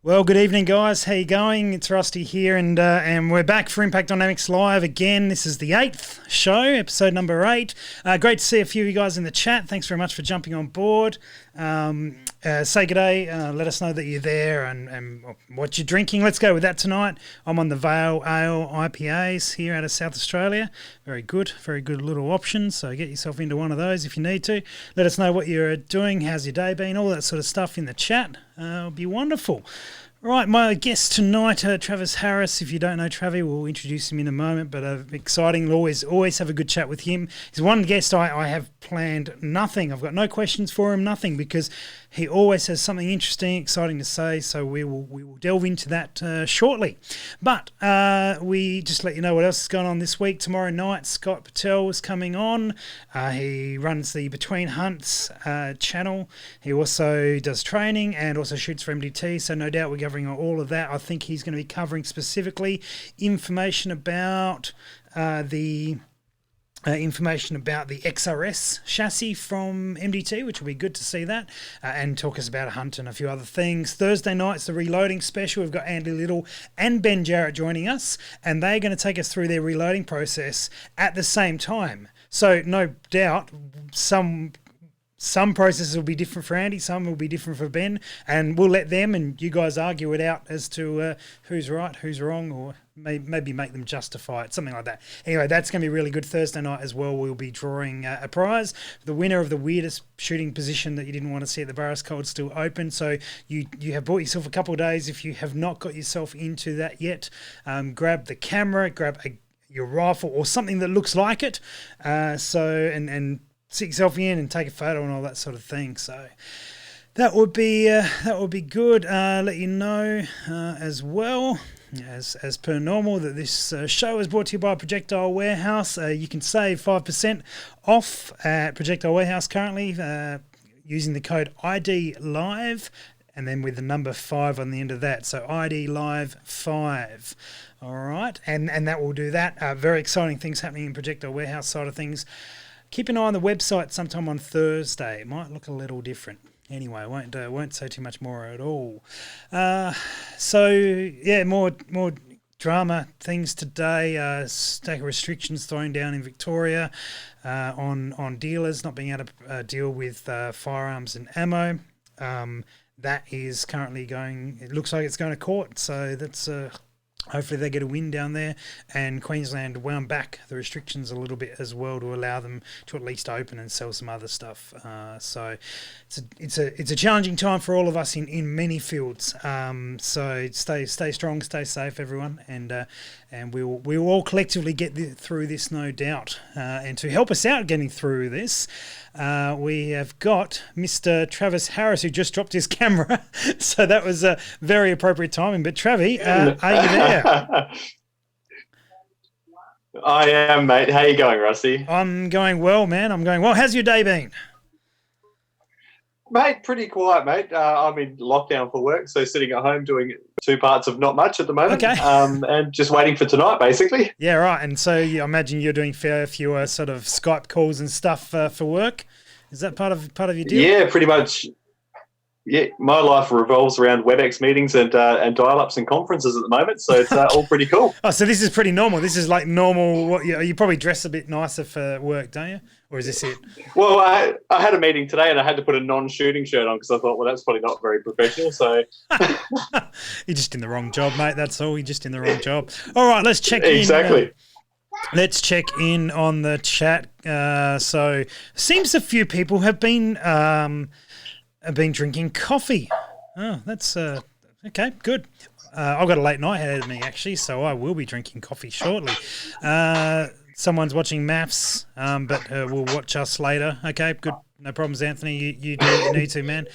Well, good evening, guys. How you going? It's Rusty here, and we're back for Impact Dynamics Live again. This is the 8th show, episode number 8. Great to see a few of you guys in the chat. Thanks very much for jumping on board. Say good day. Let us know that you're there and what you're drinking. Let's go with that tonight. I'm on the Vale Ale IPAs here out of South Australia. Very good little option. So get yourself into one of those if you need to. Let us know what you're doing. How's your day been? All that sort of stuff in the chat. It'll be wonderful. Right, my guest tonight, Travis Harris. If you don't know Travie, we'll introduce him in a moment, but exciting. Always have a good chat with him. He's one guest I have planned nothing. I've got no questions for him, nothing, because he always has something interesting, exciting to say, so we will delve into that shortly. But we just let you know what else is going on this week. Tomorrow night, Scott Patel is coming on. He runs the Between Hunts channel. He also does training and also shoots for MDT, so no doubt we're covering all of that. I think he's going to be covering specifically information about the XRS chassis from MDT, which will be good to see that, and talk us about a hunt and a few other things. Thursday night's the reloading special. We've got Andy Little and Ben Jarrett joining us, and they're going to take us through their reloading process at the same time. So no doubt some processes will be different for Andy, some will be different for Ben, and we'll let them and you guys argue it out as to who's right, who's wrong, or maybe make them justify it, something like that. Anyway, that's going to be really good. Thursday night as well, we'll be drawing a prize. The winner of the weirdest shooting position that you didn't want to see at the Barras Cold still open, so you have bought yourself a couple of days. If you have not got yourself into that yet, grab the camera, grab your rifle or something that looks like it, and sit yourself in and take a photo and all that sort of thing. So that would be good. Let you know as well, as per normal, that this show is brought to you by Projectile Warehouse. You can save 5% off at Projectile Warehouse currently using the code ID Live, and then with the number 5 on the end of that. So ID Live 5. All right, and that will do that. Very exciting things happening in Projectile Warehouse side of things. Keep an eye on the website sometime on Thursday. It might look a little different. Anyway, I won't say too much more at all. So yeah, more drama things today. Stack of restrictions thrown down in Victoria on dealers not being able to deal with firearms and ammo. That is currently going. It looks like it's going to court. So that's. Hopefully they get a win down there, and Queensland wound back the restrictions a little bit as well to allow them to at least open and sell some other stuff. So it's a challenging time for all of us in many fields. So stay strong, stay safe, everyone, and we will all collectively get through this, no doubt. And to help us out getting through this, we have got Mr. Travis Harris, who just dropped his camera. So that was a very appropriate timing. But Travie, are you there? I am, mate. How you going, Rusty? I'm going well, man. I'm going well. How's your day been? Mate, pretty quiet, mate. I'm in lockdown for work, so sitting at home doing 2 parts of not much at the moment. Okay. And just waiting for tonight, basically. Yeah, right. And so I imagine you're doing a few sort of Skype calls and stuff for work. Is that part of your deal? Yeah, pretty much. Yeah, my life revolves around WebEx meetings and dial-ups and conferences at the moment, so it's all pretty cool. Oh, so this is pretty normal. This is like normal. You probably dress a bit nicer for work, don't you? Or is this it? Well, I had a meeting today and I had to put a non-shooting shirt on because I thought, well, that's probably not very professional. So you're just in the wrong job, mate. That's all. You're just in the wrong job. All right, let's check in. Exactly. Let's check in on the chat. So seems a few people have been drinking coffee. Oh, that's okay, good. I've got a late night ahead of me, actually, so I will be drinking coffee shortly. Someone's watching maths, but will watch us later. Okay, good. No problems, Anthony. You do what you need to, man.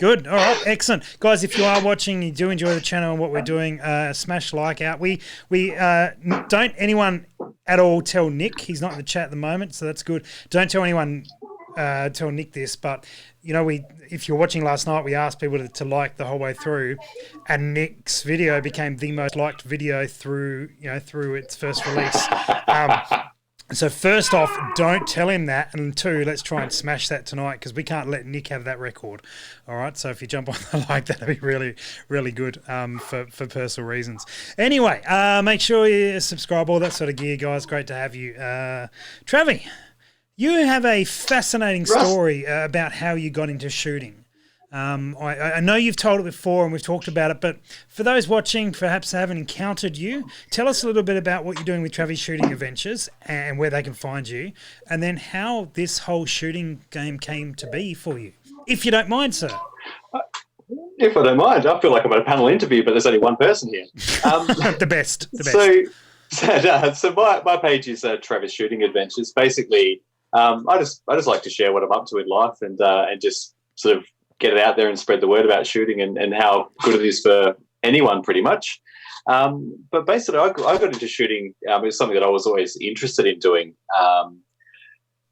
Good. All right. Excellent. Guys, if you are watching, you do enjoy the channel and what we're doing, smash like out. We don't anyone at all tell Nick. He's not in the chat at the moment, so that's good. Don't tell anyone tell Nick this, but if you're watching last night, we asked people to like the whole way through, and Nick's video became the most liked video through its first release. So first off, don't tell him that, and two, let's try and smash that tonight because we can't let Nick have that record. All right, so if you jump on the like, that'd be really, really good for personal reasons. Anyway, make sure you subscribe, all that sort of gear, guys. Great to have you. Travie, you have a fascinating story about how you got into shooting. I know you've told it before and we've talked about it, but for those watching, perhaps they haven't encountered you, tell us a little bit about what you're doing with Travie Shooting Adventures and where they can find you, and then how this whole shooting game came to be for you, if you don't mind, sir. If I don't mind, I feel like I'm at a panel interview, but there's only one person here. The best. So my page is Travie Shooting Adventures. Basically, I just like to share what I'm up to in life and just sort of get it out there and spread the word about shooting and how good it is for anyone pretty much. But basically I got into shooting. It was something that I was always interested in doing.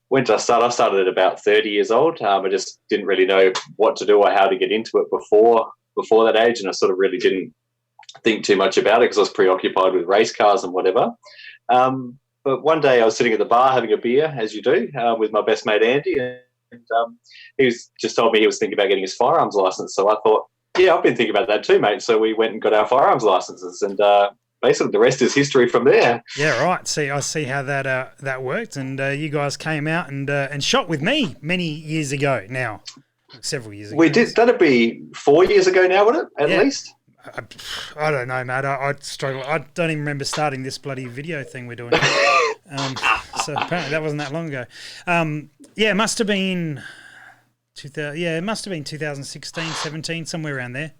When did I start? I started at about 30 years old. I just didn't really know what to do or how to get into it before that age, and I sort of really didn't think too much about it because I was preoccupied with race cars and whatever. But one day I was sitting at the bar having a beer, as you do, with my best mate Andy, and he just told me he was thinking about getting his firearms license. So I thought, yeah, I've been thinking about that too, mate. So we went and got our firearms licenses, and basically the rest is history from there. Yeah, right. See, I see how that worked, and you guys came out and shot with me many years ago now, several years ago. We did. That'd be 4 years ago now, would it? At least. I don't know, mate. I'd struggle. I don't even remember starting this bloody video thing we're doing. So apparently that wasn't that long ago. Yeah, it must have been 2016, 17, somewhere around there.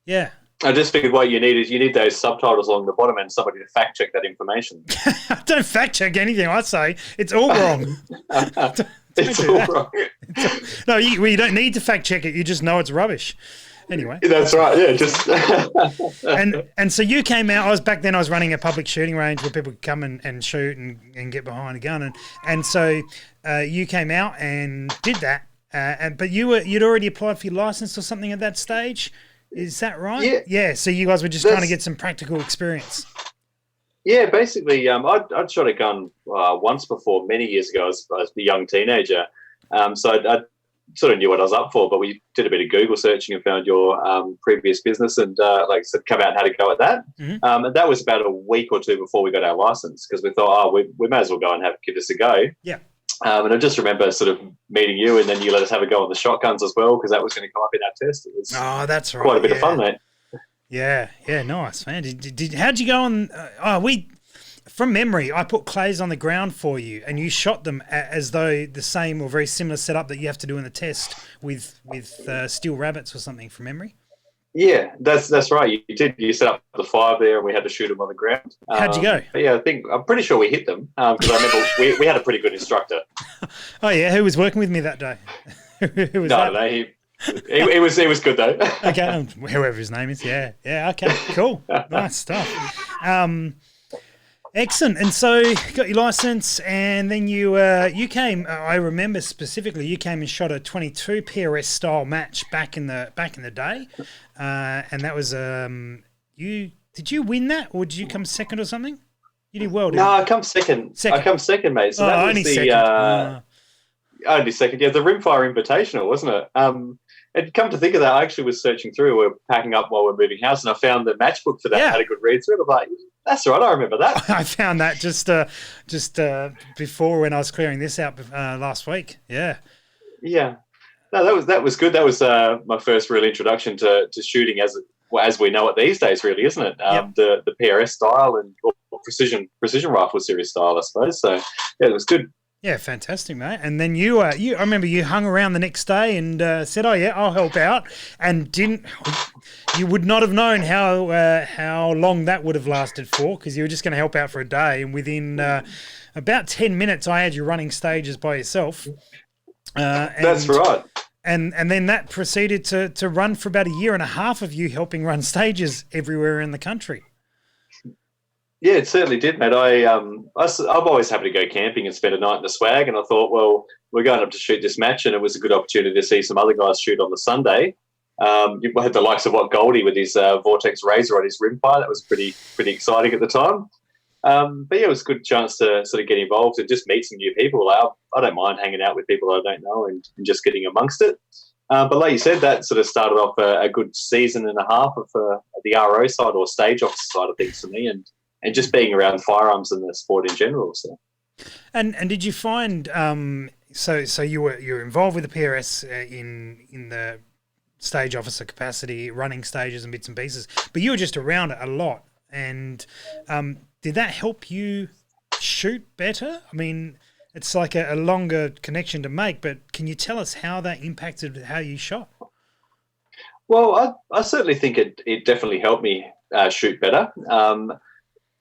Yeah. I just figured what you need those subtitles along the bottom and somebody to fact check that information. I don't fact check anything. I say it's all wrong. It's all wrong. No, you don't need to fact check it. You just know it's rubbish. Anyway, that's right. Yeah, just and so you came out. I was running a public shooting range where people could come and shoot and get behind a gun, and so you came out and did that. But you'd already applied for your license or something at that stage. Is that right? Yeah. Yeah. So you guys were just trying to get some practical experience. Yeah, basically, I'd shot a gun once before many years ago as a young teenager. So I sort of knew what I was up for, but we did a bit of Google searching and found your previous business and, like I said, come out and had a go at that. Mm-hmm. And that was about a week or two before we got our license because we thought, we may as well go and give this a go. Yeah. And I just remember sort of meeting you and then you let us have a go on the shotguns as well because that was going to come up in our test. It was that's right. Quite a bit of fun, mate. Yeah, nice, man. How'd you go on? From memory, I put clays on the ground for you, and you shot them as though the same or very similar setup that you have to do in the test with steel rabbits or something. From memory. Yeah, that's right. You did. You set up the 5 there, and we had to shoot them on the ground. How'd you go? Yeah, I'm pretty sure we hit them because I remember we had a pretty good instructor. Oh yeah, who was working with me that day? Who was that? No, he was good though. Okay, whoever his name is. Yeah. Okay, cool, nice stuff. Excellent. And so you got your license, and then you came. I remember specifically you came and shot a 22 PRS style match back in the day, and that was you. Did you win that, or did you come second or something? You did well. No, I come second. I come second, mate. So that was only the second. Only second. Yeah, the Rimfire Invitational, wasn't it? And come to think of that, I actually was searching through. We were packing up while we were moving house, and I found the matchbook for that. Yeah. I had a good read through it. I'm like, that's right, I remember that. I found that just before when I was clearing this out last week. Yeah. Yeah. No, that was good. That was my first real introduction to shooting as we know it these days, really, isn't it? Yep. The PRS style and or precision rifle series style, I suppose. So yeah, it was good. Yeah, fantastic, mate. And then you I remember you hung around the next day and said, "Oh yeah, I'll help out," and you would not have known how long that would have lasted for because you were just going to help out for a day, and within about 10 minutes, I had you running stages by yourself. That's right. And then that proceeded to run for about a year and a half of you helping run stages everywhere in the country. Yeah, it certainly did, mate. I'm always happy to go camping and spend a night in the swag, and I thought, well, we're going up to shoot this match, and it was a good opportunity to see some other guys shoot on the Sunday. You had the likes of Goldie with his Vortex Razor on his rimfire. That was pretty exciting at the time. But yeah, it was a good chance to sort of get involved and just meet some new people. I don't mind hanging out with people I don't know and just getting amongst it. But like you said, that sort of started off a good season and a half of the RO side or stage officer side of things for me, and just being around firearms and the sport in general. So. And did you find so you were involved with the PRS in the stage officer capacity, running stages and bits and pieces, but you were just around it a lot. And did that help you shoot better? I mean, it's like a longer connection to make, but can you tell us how that impacted how you shot? Well, I certainly think it definitely helped me shoot better.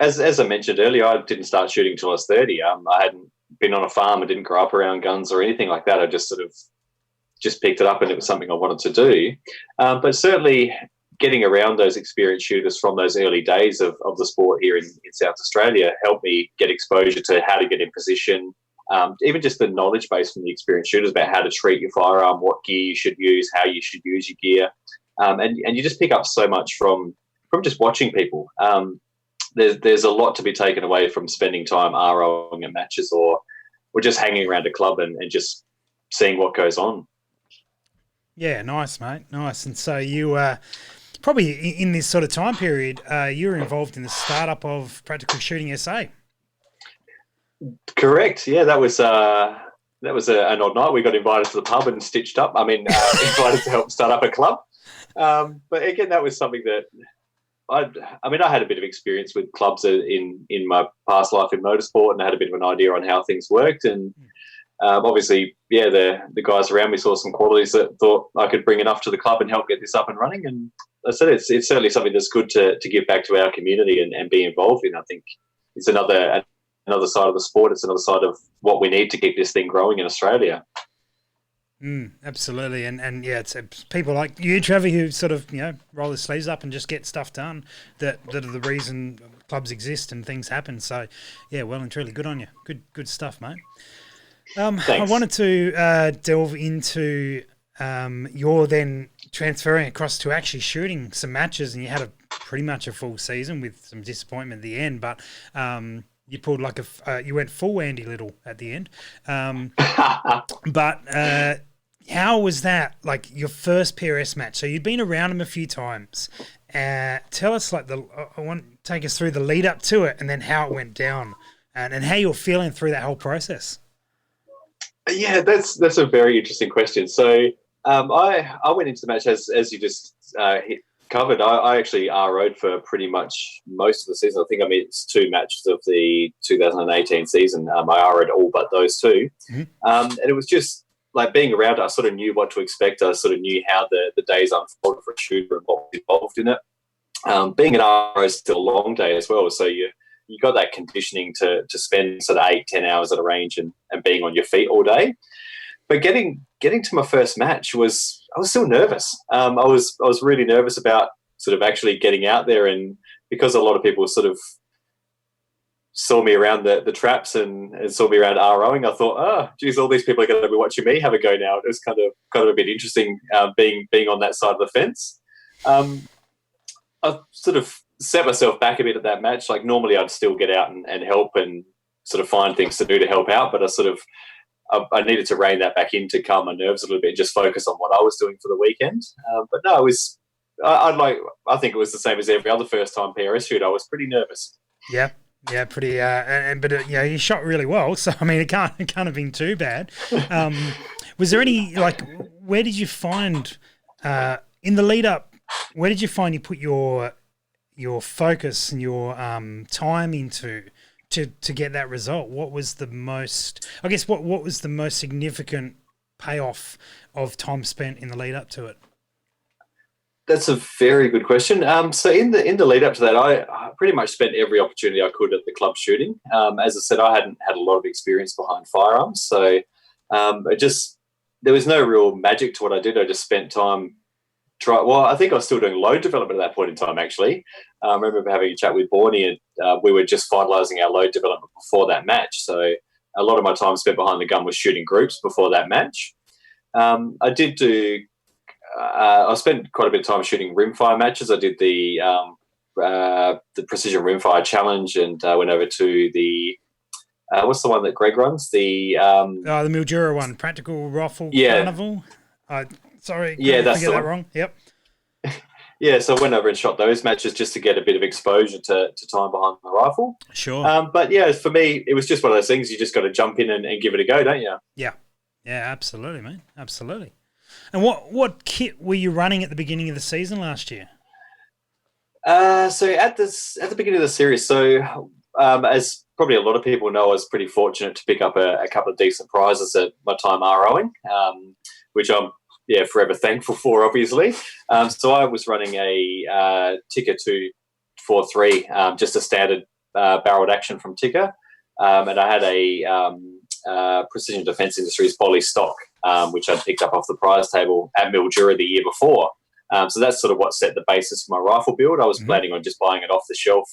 As I mentioned earlier, I didn't start shooting until I was 30. I hadn't been on a farm. I didn't grow up around guns or anything like that. I just sort of just picked it up, and it was something I wanted to do. But certainly getting around those experienced shooters from those early days of the sport here in South Australia helped me get exposure to how to get in position, even just the knowledge base from the experienced shooters about how to treat your firearm, what gear you should use, how you should use your gear. And you just pick up so much from just watching people. There's a lot to be taken away from spending time ROing at matches or just hanging around a club and just seeing what goes on. Yeah, nice, mate. Nice. And so you probably in this sort of time period, you were involved in the startup of Practical Shooting SA. Correct. Yeah, that was an odd night. We got invited to the pub and stitched up. I mean, invited to help start up a club. But again, that was something that I had a bit of experience with clubs in my past life in motorsport, and I had a bit of an idea on how things worked. And obviously, yeah, the guys around me saw some qualities that thought I could bring enough to the club and help get this up and running. And I said it's certainly something that's good to give back to our community and be involved in. I think it's another side of the sport. It's another side of what we need to keep this thing growing in Australia. Absolutely, and yeah, it's people like you, Travie, who sort of roll their sleeves up and just get stuff done. That are the reason clubs exist and things happen. So, yeah, well and truly, good on you. Good stuff, mate. I wanted to delve into your then transferring across to actually shooting some matches, and you had pretty much a full season with some disappointment at the end, but you pulled like you went full Andy Little at the end. But how was that, like your first PRS match? So you'd been around him a few times. Tell us take us through the lead up to it and then how it went down and how you're feeling through that whole process. Yeah, that's a very interesting question. So I went into the match as you just covered. I actually RO'd for pretty much most of the season. I think I missed 2 matches of the 2018 season. I RO'd all but those 2. Mm-hmm. And it was just like being around it, I sort of knew what to expect. I sort of knew how the days unfolded for a shooter and what was involved in it. Being an RO is still a long day as well. So you got that conditioning to spend sort of 8-10 hours at a range and being on your feet all day. But getting to my first match I was still nervous. I was really nervous about sort of actually getting out there, and because a lot of people sort of saw me around the traps and saw me around ROing, I thought, geez, all these people are going to be watching me have a go now. It was kind of a bit interesting being on that side of the fence. I sort of set myself back a bit at that match. Like normally I'd still get out and help and sort of find things to do to help out, but I needed to rein that back in to calm my nerves a little bit and just focus on what I was doing for the weekend. But no, it was, I think it was the same as every other first time PRS shoot. I was pretty nervous. Yeah. Yeah, pretty. But you shot really well. So I mean, it can't have been too bad. Was there any where did you find in the lead up? Where did you find you put your focus and your time into to get that result? What was the most? I guess what was the most significant payoff of time spent in the lead up to it? That's a very good question. So in the lead up to that, I pretty much spent every opportunity I could at the club shooting. As I said, I hadn't had a lot of experience behind firearms, so there was no real magic to what I did. I just spent time I think I was still doing load development at that point in time, actually. I remember having a chat with Borny, and we were just finalising our load development before that match. So a lot of my time spent behind the gun was shooting groups before that match. I did do. I spent quite a bit of time shooting rimfire matches. I did the Precision Rimfire Challenge, and went over to the what's the one that Greg runs? The Mildura one, Practical Rifle Carnival. Sorry, that's get that wrong. Yep. Yeah, so I went over and shot those matches just to get a bit of exposure to time behind the rifle. Sure. But yeah, for me, it was just one of those things. You just got to jump in and give it a go, don't you? Yeah. Yeah, absolutely, mate. Absolutely. And what kit were you running at the beginning of the season last year? So at the beginning of the series, as probably a lot of people know, I was pretty fortunate to pick up a couple of decent prizes at my time ROing, which I'm forever thankful for, obviously. So I was running a Ticker 243, just a standard barreled action from Ticker, and I had a Precision Defence Industries poly stock, which I'd picked up off the prize table at Mildura the year before. So that's sort of what set the basis for my rifle build. I was planning on just buying an off-the-shelf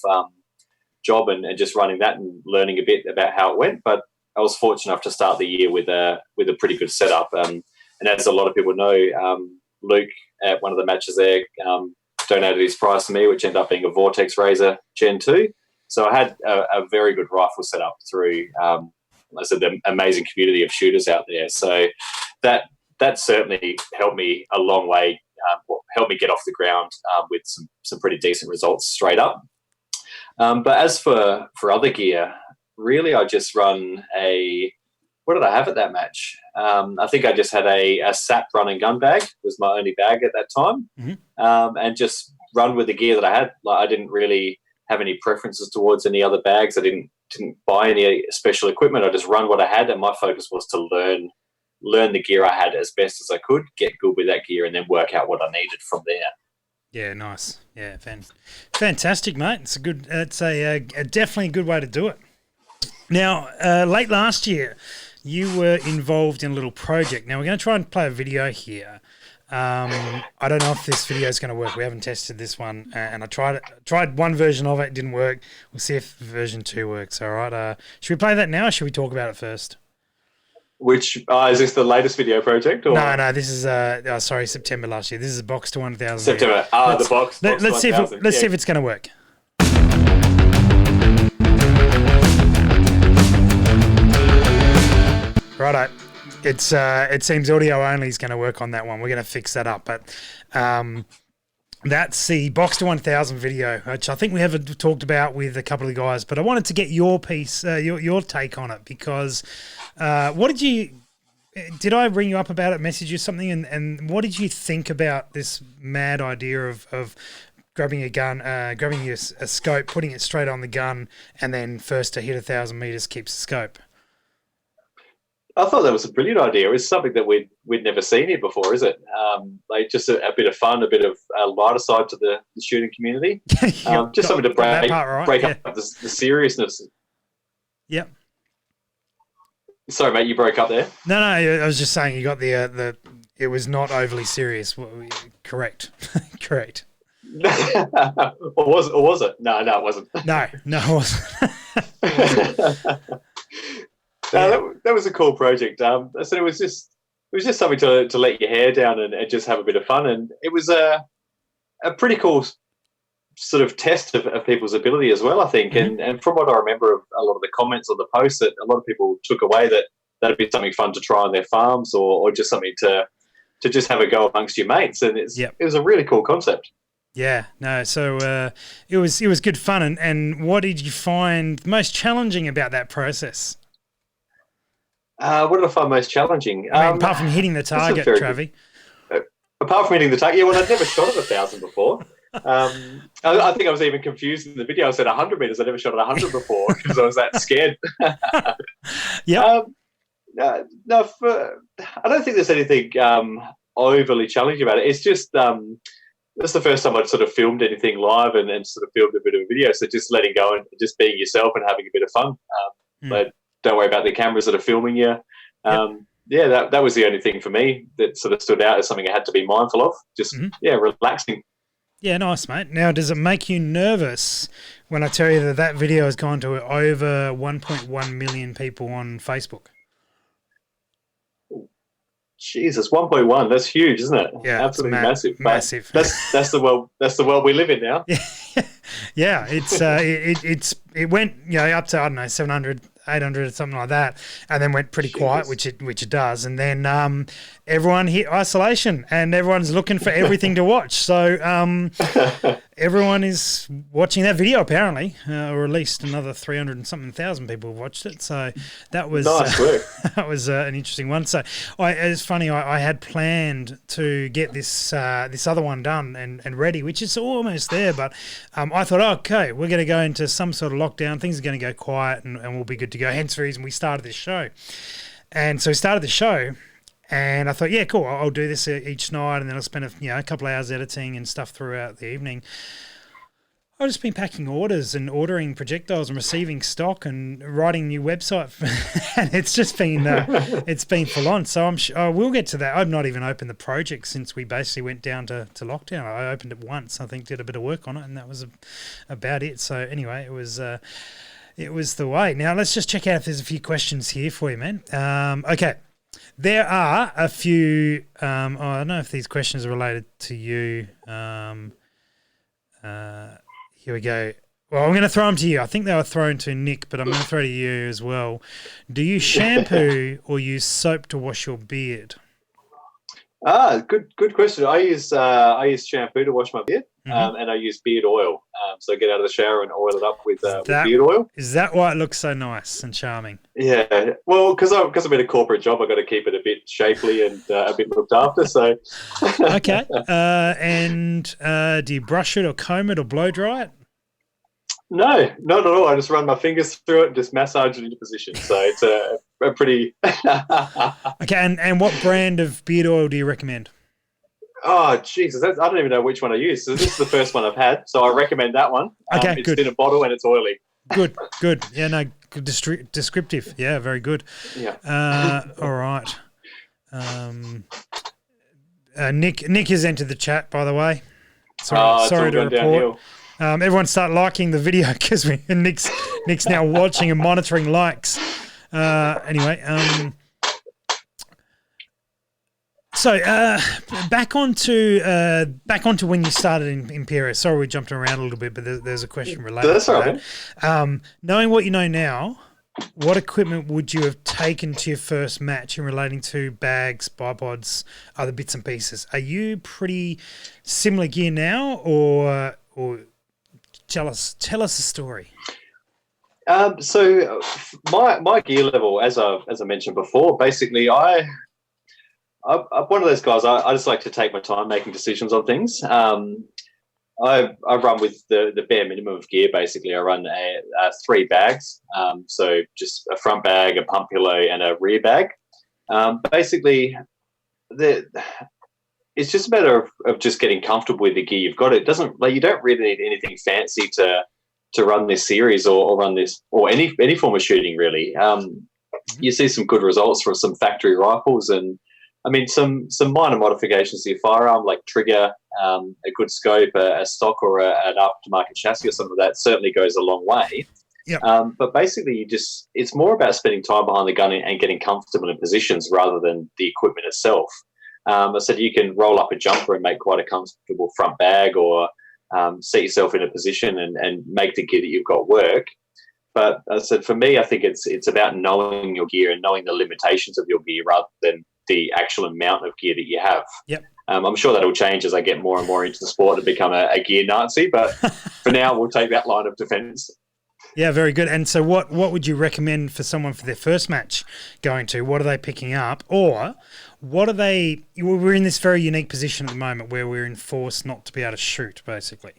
job and just running that and learning a bit about how it went. But I was fortunate enough to start the year with a pretty good setup. And as a lot of people know, Luke at one of the matches there donated his prize to me, which ended up being a Vortex Razor Gen 2. So I had a very good rifle set up through, I said, the amazing community of shooters out there. So that certainly helped me a long way. Helped me get off the ground with some pretty decent results straight up. But as for other gear, really I just run what did I have at that match? I think I just had a SAP run and gun bag, was my only bag at that time, and just run with the gear that I had. Like, I didn't really have any preferences towards any other bags. I didn't buy any special equipment. I just run what I had, and my focus was to learn the gear I had as best as I could, get good with that gear, and then work out what I needed from there. Yeah, nice. Yeah, fantastic, mate. It's a definitely a good way to do it. Now, late last year, you were involved in a little project. Now, we're going to try and play a video here. I don't know if this video is going to work. We haven't tested this one, and I tried one version of it. It didn't work. We'll see if version 2 works. All right. Should we play that now, or should we talk about it first? Which is this the latest video project? Or? No. This is September last year. This is a box to 1,000. September. The box. Let's see if it's going to work. Righto. It seems audio only is going to work on that one. We're going to fix that up, but that's the box to 1,000 video, which I think we have talked about with a couple of guys. But I wanted to get your piece, your take on it, because did I ring you up about it, message you something, and what did you think about this mad idea of grabbing a gun, grabbing a scope, putting it straight on the gun, and then first to hit 1,000 meters keeps the scope? I thought that was a brilliant idea. It's something that we'd never seen here before, is it? Like just a bit of fun, a bit of a lighter side to the shooting community. Just something to break up the seriousness. Yep. Sorry, mate, you broke up there. No, I was just saying you got the it was not overly serious. Correct. Correct. or was it? No, it wasn't. No, it wasn't. No, that was a cool project. So it was just something to let your hair down and just have a bit of fun, and it was a pretty cool sort of test of people's ability as well, I think. And from what I remember of a lot of the comments on the post, that a lot of people took away that that'd be something fun to try on their farms, or just something to just have a go amongst your mates, and it was a really cool concept. Yeah, no, so it was good fun, and what did you find most challenging about that process? What did I find most challenging? Apart from hitting the target, Travie. Apart from hitting the target, I'd never shot at 1,000 before. I think I was even confused in the video. I said 100 meters. I never shot at 100 before because I was that scared. Yeah. I don't think there's anything overly challenging about it. It's just that's the first time I'd sort of filmed anything live and sort of filmed a bit of a video. So just letting go and just being yourself and having a bit of fun. But don't worry about the cameras that are filming you. that was the only thing for me that sort of stood out as something I had to be mindful of. Just relaxing. Yeah, nice, mate. Now, does it make you nervous when I tell you that video has gone to over 1.1 million people on Facebook? Jesus, 1.1. That's huge, isn't it? Yeah, absolutely it's massive. Massive. That's the world. That's the world we live in now. Yeah, it went up to, I don't know, 700, 800 or something like that, and then went pretty quiet, which it does, and then everyone hit isolation, and everyone's looking for everything to watch. So everyone is watching that video apparently, or at least another 300 and something thousand people have watched it. So that was nice work. That was an interesting one. So it's funny. I had planned to get this other one done and ready, which is almost there, but I thought, okay, we're going to go into some sort of lockdown. Things are going to go quiet, and we'll be good to go. Hence the reason we started this show. And so we started the show, and I thought, yeah, cool, I'll do this each night, and then I'll spend a couple of hours editing and stuff throughout the evening. I've just been packing orders and ordering projectiles and receiving stock and writing a new website, and it's just been it's been full on. So we'll get to that. I've not even opened the project since we basically went down to lockdown. I opened it once, I think, did a bit of work on it, and that was about it. So anyway, it was the way. Now let's just check out if there's a few questions here for you, man. Okay. There are a few. I don't know if these questions are related to you. Here we go. Well, I'm going to throw them to you. I think they were thrown to Nick, but I'm going to throw to you as well. Do you shampoo or use soap to wash your beard? Good question. I use shampoo to wash my beard, and I use beard oil. So I get out of the shower and oil it up with beard oil. Is that why it looks so nice and charming? Yeah. Well, because I'm in a corporate job, I've got to keep it a bit shapely and a bit looked after. So. Okay. And do you brush it or comb it or blow dry it? No, not at all. I just run my fingers through it and just massage it into position. So it's a pretty... Okay, and what brand of beard oil do you recommend? Oh, Jesus, I don't even know which one I use. So this is the first one I've had, so I recommend that one. Okay, it's good. in a bottle and it's oily. Good. Yeah, no, good descriptive. Yeah, very good. Yeah. All right. Nick has entered the chat, by the way. Sorry to report. Downhill. Everyone start liking the video because Nick's now watching and monitoring likes. Anyway, so back onto when you started in Imperial. Sorry, we jumped around a little bit, but there's a question related to that. Knowing what you know now, what equipment would you have taken to your first match in relating to bags, bipods, other bits and pieces? Are you pretty similar gear now, or tell us a story? So my gear level, as I mentioned before, basically I'm one of those guys. I just like to take my time making decisions on things. I run with the bare minimum of gear. Basically, I run 3 bags. So just a front bag, a pump pillow, and a rear bag. Basically, it's just a matter of just getting comfortable with the gear you've got. It doesn't you don't really need anything fancy to run this series or run this or any form of shooting really. You see some good results from some factory rifles, and I mean some minor modifications to your firearm, like trigger, a good scope, a stock or an aftermarket chassis or something of that certainly goes a long way. Yep. But basically, it's more about spending time behind the gun and getting comfortable in positions rather than the equipment itself. I said you can roll up a jumper and make quite a comfortable front bag, or set yourself in a position and make the gear that you've got work. But I said for me, I think it's about knowing your gear and knowing the limitations of your gear rather than the actual amount of gear that you have. Yep. I'm sure that'll change as I get more and more into the sport and become a gear Nazi. But for now, we'll take that line of defence. Yeah, very good. And so what would you recommend for someone for their first match going to? What are they picking up? Or what are they... We're in this very unique position at the moment where we're enforced not to be able to shoot, basically.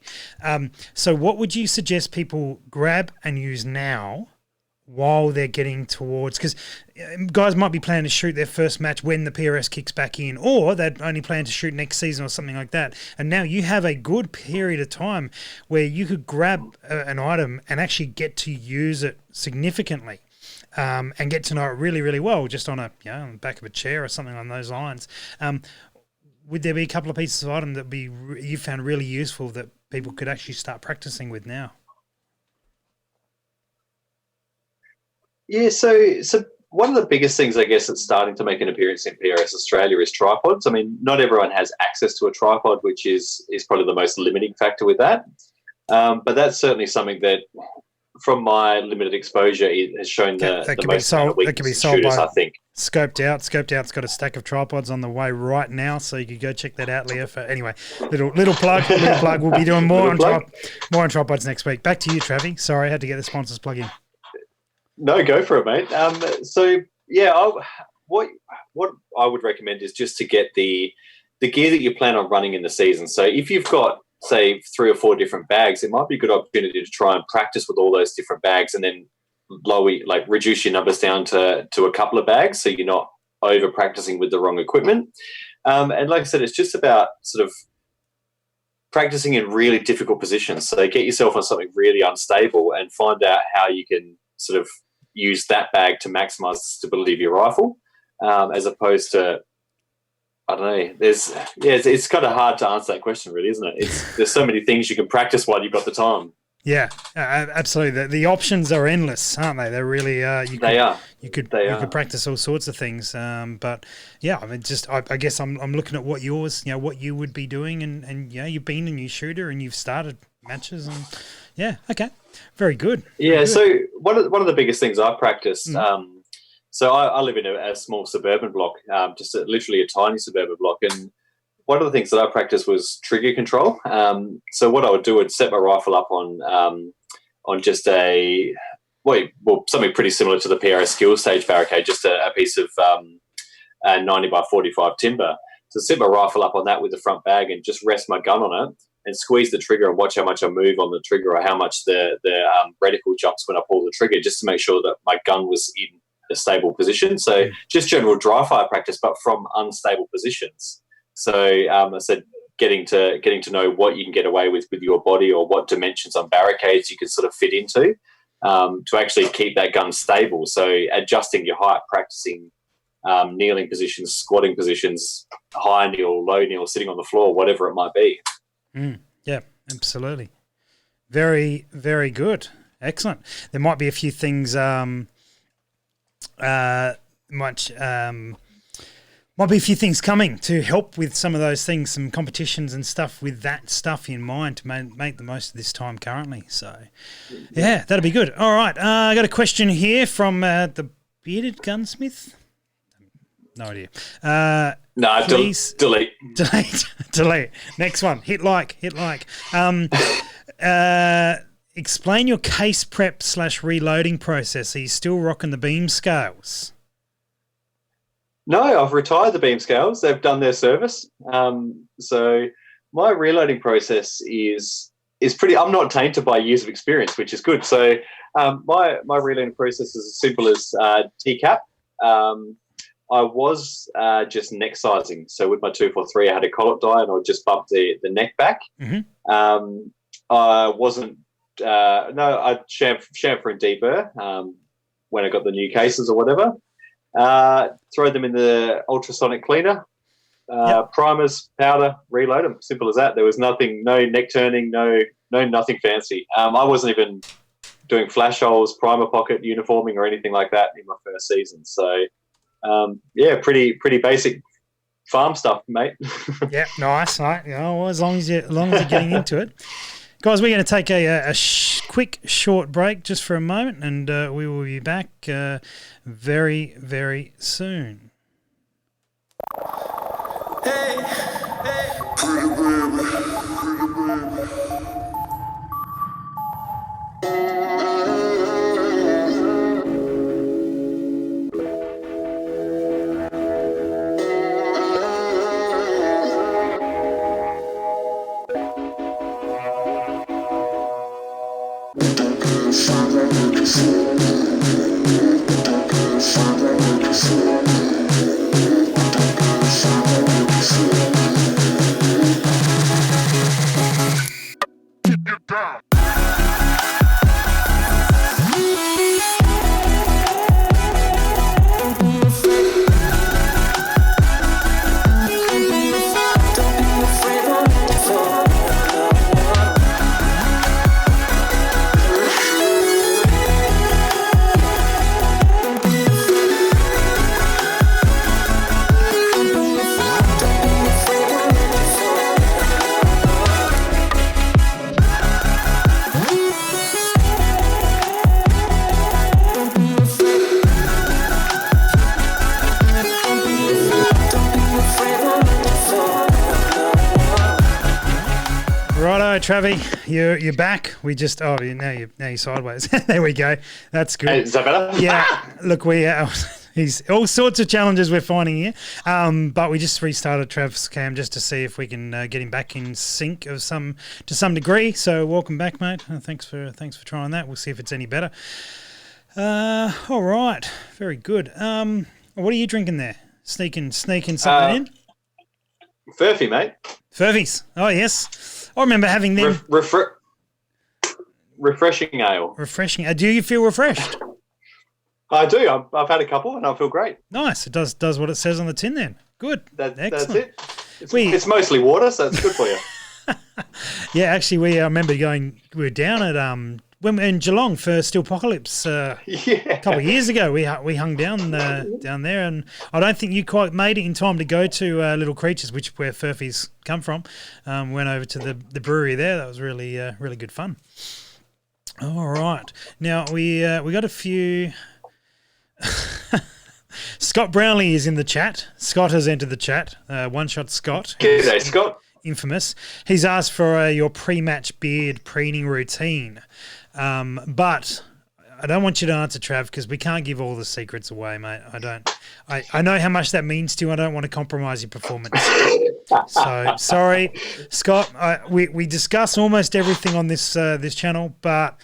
So what would you suggest people grab and use now while they're getting towards... Because guys might be planning to shoot their first match when the PRS kicks back in, or they'd only plan to shoot next season or something like that. And now you have a good period of time where you could grab an item and actually get to use it significantly. and get to know it really, really well, just on on the back of a chair or something on those lines. Would there be a couple of pieces of item that you found really useful that people could actually start practicing with now? Yeah, so one of the biggest things, I guess, that's starting to make an appearance in PRS Australia is tripods. I mean, not everyone has access to a tripod, which is probably the most limiting factor with that. But that's certainly something that, from my limited exposure, it has shown the most amount of weakness in shooters, I think. Scoped Out's got a stack of tripods on the way right now, so you could go check that out, Leo. Anyway, little plug. We'll be doing more on tripods next week. Back to you, Travie. Sorry, I had to get the sponsors plug in. No, go for it, mate. What I would recommend is just to get the gear that you plan on running in the season. So if you've got, say, 3 or 4 different bags, it might be a good opportunity to try and practice with all those different bags, and then reduce your numbers down to a couple of bags, so you're not over practicing with the wrong equipment. And like I said, it's just about sort of practicing in really difficult positions. So get yourself on something really unstable and find out how you can sort of use that bag to maximize the stability of your rifle, as opposed to, I don't know. It's kind of hard to answer that question, really, isn't it? There's so many things you can practice while you've got the time. Yeah, absolutely. The options are endless, aren't they? They're really. You could practice all sorts of things. But yeah, I mean, I guess I'm looking at what you would be doing, and you've been a new shooter and you've started matches, and okay, very good. So one of the biggest things I practice. So I live in a small suburban block, just literally a tiny suburban block, and one of the things that I practiced was trigger control. So what I would do is set my rifle up on just something pretty similar to the PRS skill stage barricade, just a piece of 90 by 45 timber. So set my rifle up on that with the front bag and just rest my gun on it and squeeze the trigger and watch how much I move on the trigger, or how much the reticle jumps when I pull the trigger, just to make sure that my gun was in a stable position. So just general dry fire practice, but from unstable positions. So I said, getting to know what you can get away with your body, or what dimensions on barricades you can sort of fit into, to actually keep that gun stable. So adjusting your height, practicing kneeling positions, squatting positions, high kneel, low kneel, sitting on the floor, whatever it might be. Yeah, absolutely. Very, very good. Excellent. There might be a few things might be a few things coming to help with some of those things, some competitions and stuff with that stuff in mind to make the most of this time currently. So, yeah, that'll be good. All right, I got a question here from the Bearded Gunsmith. No idea. No, please delete. Delete. Next one. Hit like. Explain your case prep / reloading process. Are you still rocking the beam scales? No, I've retired the beam scales. They've done their service. So my reloading process is pretty. I'm not tainted by years of experience, which is good. So my reloading process is as simple as TCAP. I was just neck sizing. So with my 243, I had a collet die, and I would just bump the neck back. Mm-hmm. I wasn't. I chamfer and deburr when I got the new cases or whatever. Throw them in the ultrasonic cleaner, primers, powder, reload them. Simple as that. There was nothing, no neck turning, no nothing fancy. I wasn't even doing flash holes, primer pocket, uniforming, or anything like that in my first season. So, pretty basic farm stuff, mate. Yeah, nice. Right. As long as you're getting into it. Guys, we're going to take a quick, short break just for a moment, and we will be back very, very soon. Hey, pretty baby, go, Travie. You're back. We just now you're sideways. There we go. That's good. Hey, is that better? Yeah. Look, he's all sorts of challenges we're finding here. But we just restarted Trav's cam just to see if we can get him back in sync to some degree. So welcome back, mate. Thanks for trying that. We'll see if it's any better. All right. Very good. What are you drinking there? Sneaking something in? Furphy, mate. Furvies. Oh, yes. I remember having them. Refreshing ale. Refreshing. Do you feel refreshed? I do. I've had a couple and I feel great. Nice. It does what it says on the tin then. Good. That's Excellent. it. It's mostly water, so it's good for you. Yeah, actually, I remember we were down at when we were in Geelong for Steelpocalypse a couple of years ago. We hung down there, and I don't think you quite made it in time to go to Little Creatures, where Furfies come from. Went over to the brewery there. That was really really good fun. All right, now we got a few. Scott Brownlee is in the chat. Scott has entered the chat. One shot Scott. G'day, Scott. Infamous. He's asked for your pre-match beard preening routine. But I don't want you to answer, Trav, because we can't give all the secrets away, mate. I know how much that means to you. I don't want to compromise your performance. So sorry, Scott. We discuss almost everything on this channel, but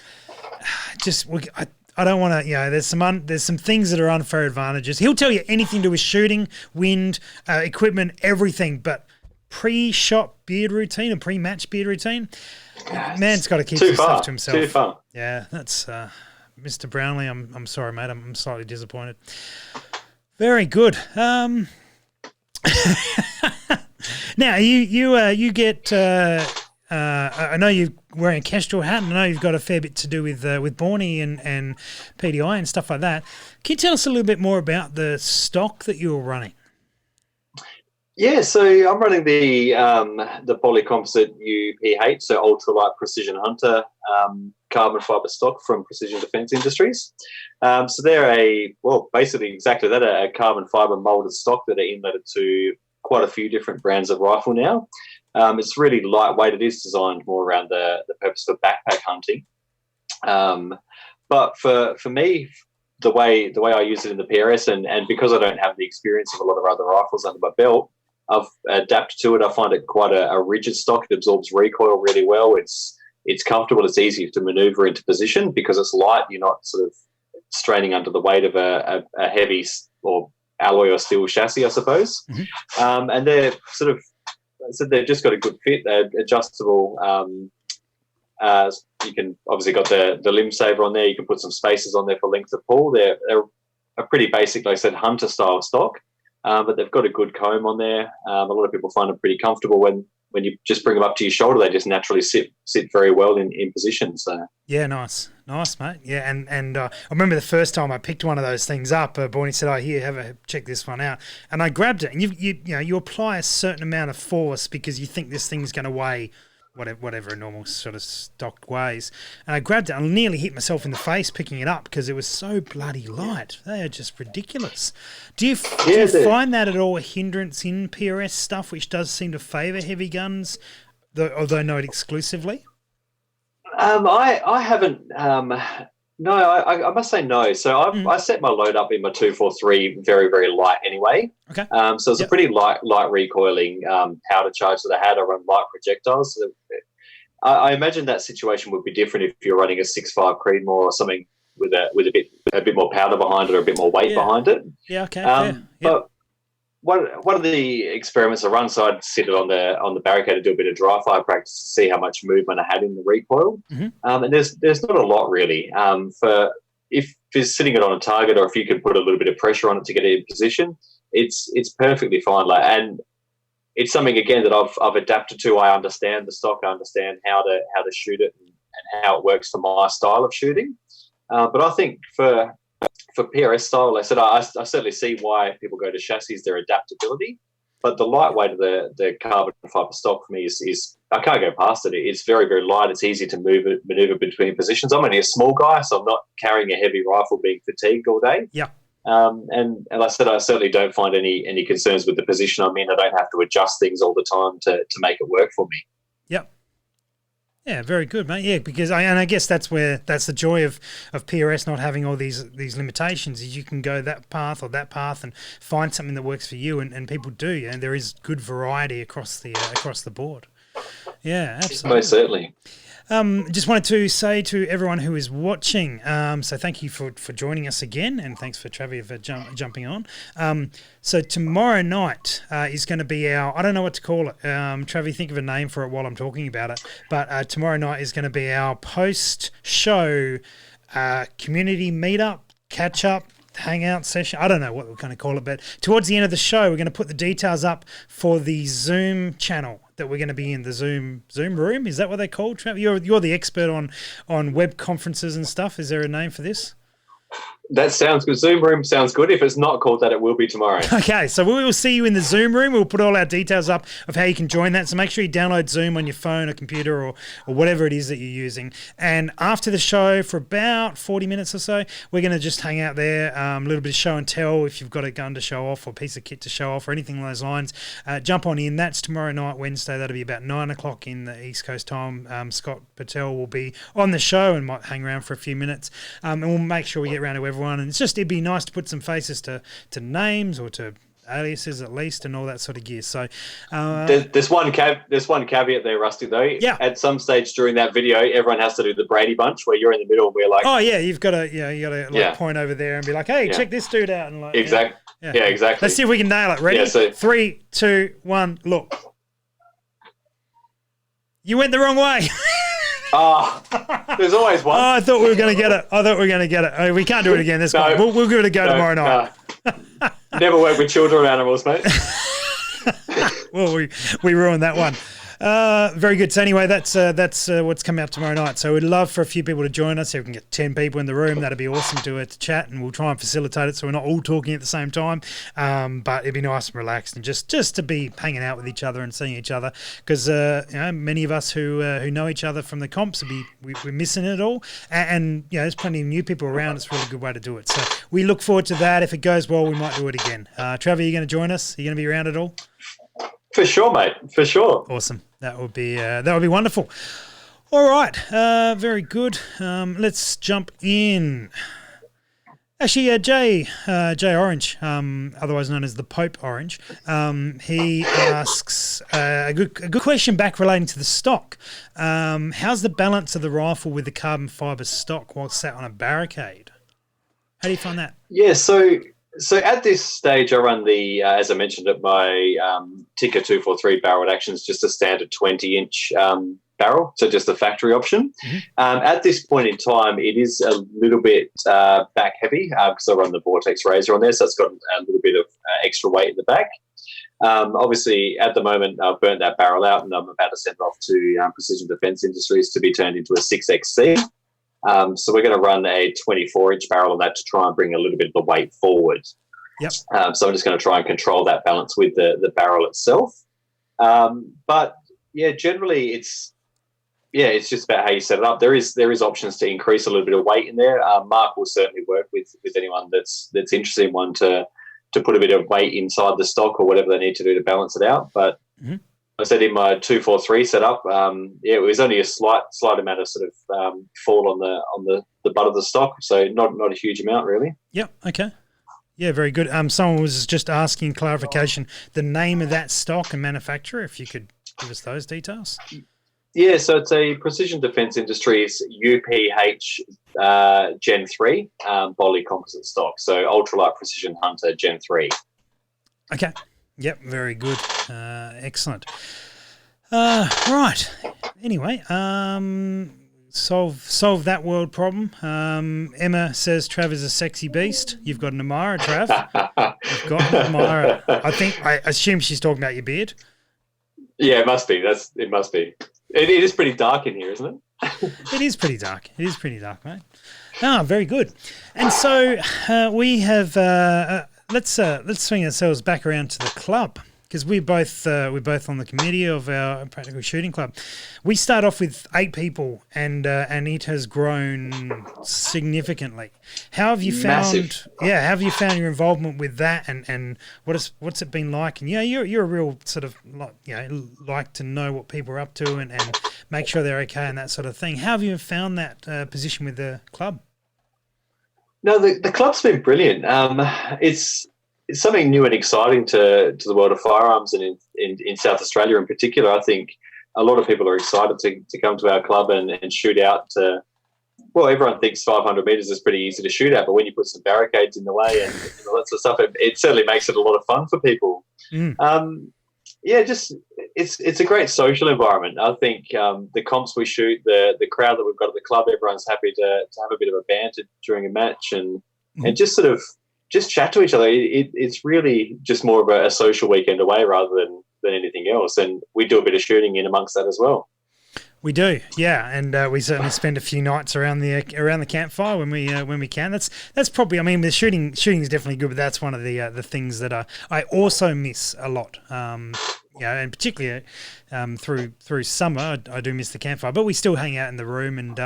I don't want to. There's some things that are unfair advantages. He'll tell you anything to do with shooting, wind, equipment, everything, but pre-shot beard routine and pre-match beard routine. Man's got to keep his stuff to himself. Too far. Yeah, that's Mr. Brownlee. I'm sorry, mate. I'm slightly disappointed. Very good. Now you get. I know you're wearing a Kestrel hat, and I know you've got a fair bit to do with Borny and PDI and stuff like that. Can you tell us a little bit more about the stock that you were running? Yeah, so I'm running the polycomposite UPH, so ultralight precision hunter carbon fibre stock from Precision Defence Industries. So they're basically exactly that, a carbon fibre moulded stock that are inletted to quite a few different brands of rifle now. It's really lightweight. It is designed more around the purpose for backpack hunting. But for me, the way I use it in the PRS, and because I don't have the experience of a lot of other rifles under my belt, I've adapted to it. I find it quite a rigid stock. It absorbs recoil really well. It's comfortable. It's easy to manoeuvre into position because it's light. You're not sort of straining under the weight of a heavy or alloy or steel chassis, I suppose. Mm-hmm. And they're sort of, so they've just got a good fit. They're adjustable. You can obviously got the limb saver on there. You can put some spacers on there for length of pull. They're a pretty basic, like I said, hunter style stock. But they've got a good comb on there. A lot of people find it pretty comfortable when you just bring them up to your shoulder. They just naturally sit very well in position. So yeah, nice, mate. Yeah, and I remember the first time I picked one of those things up. Borny said, "Oh, here, check this one out," and I grabbed it. And you apply a certain amount of force because you think this thing's going to weigh whatever a normal sort of stock weighs. And I grabbed it and nearly hit myself in the face picking it up because it was so bloody light. They are just ridiculous. Do you find that at all a hindrance in PRS stuff, which does seem to favour heavy guns, although not exclusively? I haven't. No, I must say no. So I set my load up in my 243 very, very light anyway. Okay. So it's a pretty light recoiling powder charge that I had. I run light projectiles. So I imagine that situation would be different if you're running a 6.5 Creedmoor or something with a bit more powder behind it or a bit more weight behind it. Yeah. Okay. But one of the experiments I run, so I'd sit it on the barricade and do a bit of dry fire practice to see how much movement I had in the recoil. Mm-hmm. And there's not a lot really. For if you're sitting it on a target, or if you can put a little bit of pressure on it to get it in position, it's perfectly fine. And it's something again that I've adapted to. I understand the stock. I understand how to shoot it and how it works for my style of shooting. But I think for PRS style, like I said, I certainly see why people go to chassis, their adaptability. But the lightweight of the carbon fibre stock for me is I can't go past it. It's very, very light. It's easy to manoeuvre between positions. I'm only a small guy, so I'm not carrying a heavy rifle being fatigued all day. Yeah. And like I said, I certainly don't find any concerns with the position I'm in. I don't have to adjust things all the time to make it work for me. Yep. Yeah, very good, mate. Yeah, because I guess that's the joy of PRS not having all these limitations is you can go that path or that path and find something that works for you, and people do. Yeah, and there is good variety across the board. Yeah, absolutely. Most certainly. Just wanted to say to everyone who is watching, so thank you for joining us again, and thanks for Travie for jumping on. So tomorrow night is going to be I don't know what to call it. Travie, think of a name for it while I'm talking about it. But tomorrow night is going to be our post-show community meetup, catch-up, hangout session. I don't know what we're going to call it, but towards the end of the show, we're going to put the details up for the Zoom channel that we're going to be in, the Zoom room. Is that what they call it? You're the expert on web conferences and stuff. Is there a name for this? That sounds good. Zoom room sounds good. If it's not called that, it will be tomorrow. Okay, so we will see you in the Zoom room. We'll put all our details up of how you can join that. So make sure you download Zoom on your phone or computer or whatever it is that you're using. And after the show, for about 40 minutes or so, we're going to just hang out there, a little bit of show and tell if you've got a gun to show off or a piece of kit to show off or anything along those lines. Jump on in. That's tomorrow night, Wednesday. That'll be about 9 o'clock in the East Coast time. Scott Patel will be on the show and might hang around for a few minutes. And we'll make sure we get around to everyone. And it'd be nice to put some faces to names or to aliases at least and all that sort of gear. So there's one caveat there, Rusty, though. Yeah. At some stage during that video, everyone has to do the Brady Bunch where you're in the middle and we're like, oh yeah, you got to point over there and be like, hey, check this dude out, and like exactly. Yeah, exactly. Let's see if we can nail it. Ready? Yeah, 3, 2, 1, look. You went the wrong way. There's always one. I thought we were going to get it. We can't do it again. We'll give it a go tomorrow night. Never work with children or animals, mate. Well, we ruined that one. Very good. So anyway, that's what's coming up tomorrow night. So we'd love for a few people to join us. If we can get 10 people in the room, that'd be awesome to chat, and we'll try and facilitate it so we're not all talking at the same time. But it'd be nice and relaxed and just to be hanging out with each other and seeing each other, because many of us who know each other from the comps we're missing it all, and there's plenty of new people around. It's a really good way to do it. So we look forward to that. If it goes well, we might do it again. Travie, are you going to join us? Are you going to be around at all? For sure, mate. For sure. Awesome. That would be wonderful. All right. Very good. Let's jump in. Actually, Jay Orange, otherwise known as the Pope Orange, he asks a good question back relating to the stock. How's the balance of the rifle with the carbon fibre stock while sat on a barricade? How do you find that? Yeah, so at this stage, I run the, as I mentioned, at my Tikka 243 barrel action is just a standard 20-inch barrel, so just a factory option. Mm-hmm. At this point in time, it is a little bit back heavy because I run the Vortex Razor on there, so it's got a little bit of extra weight in the back. Obviously, at the moment, I've burnt that barrel out and I'm about to send it off to Precision Defence Industries to be turned into a 6XC. So we're going to run a 24-inch barrel on that to try and bring a little bit of the weight forward. Yep. So I'm just going to try and control that balance with the barrel itself. But yeah, generally it's just about how you set it up. There is options to increase a little bit of weight in there. Mark will certainly work with anyone that's interested in one to put a bit of weight inside the stock or whatever they need to do to balance it out. But I said in my 243 setup, it was only a slight amount of sort of fall on the butt of the stock, so not a huge amount really. Yep. Okay. Yeah, very good. Someone was just asking clarification, the name of that stock and manufacturer, if you could give us those details. Yeah, so it's a Precision Defence Industries UPH Gen 3 Bolly composite stock, so ultralight precision hunter Gen 3. Okay. Yep, very good. Excellent. Right. Anyway, solve that world problem. Emma says Trav is a sexy beast. You've got an admirer, Trav. You've got an admirer. I assume she's talking about your beard. Yeah, it must be. It must be. It is pretty dark in here, isn't it? It is pretty dark. It is pretty dark, mate. Very good. And so we have. Let's swing ourselves back around to the club. because we're both on the committee of our practical shooting club. We start off with 8 people, and it has grown significantly. How have you found? Massive. Yeah, how have you found your involvement with that, and what's it been like? And you're a real sort of like to know what people are up to and make sure they're okay and that sort of thing. How have you found that position with the club? No, the club's been brilliant. It's something new and exciting to the world of firearms, and in South Australia in particular. I think a lot of people are excited to come to our club and shoot out. Everyone thinks 500 metres is pretty easy to shoot at, but when you put some barricades in the way and all that sort of stuff, it certainly makes it a lot of fun for people. It's a great social environment. I think the comps we shoot, the crowd that we've got at the club, everyone's happy to have a bit of a banter during a match and just sort of just chat to each other. It's really just more of a social weekend away rather than anything else. And we do a bit of shooting in amongst that as well. We do, yeah, and we certainly spend a few nights around the campfire when we can. That's probably, I mean, the shooting is definitely good, but that's one of the things that I also miss a lot. And particularly through summer, I do miss the campfire. But we still hang out in the room and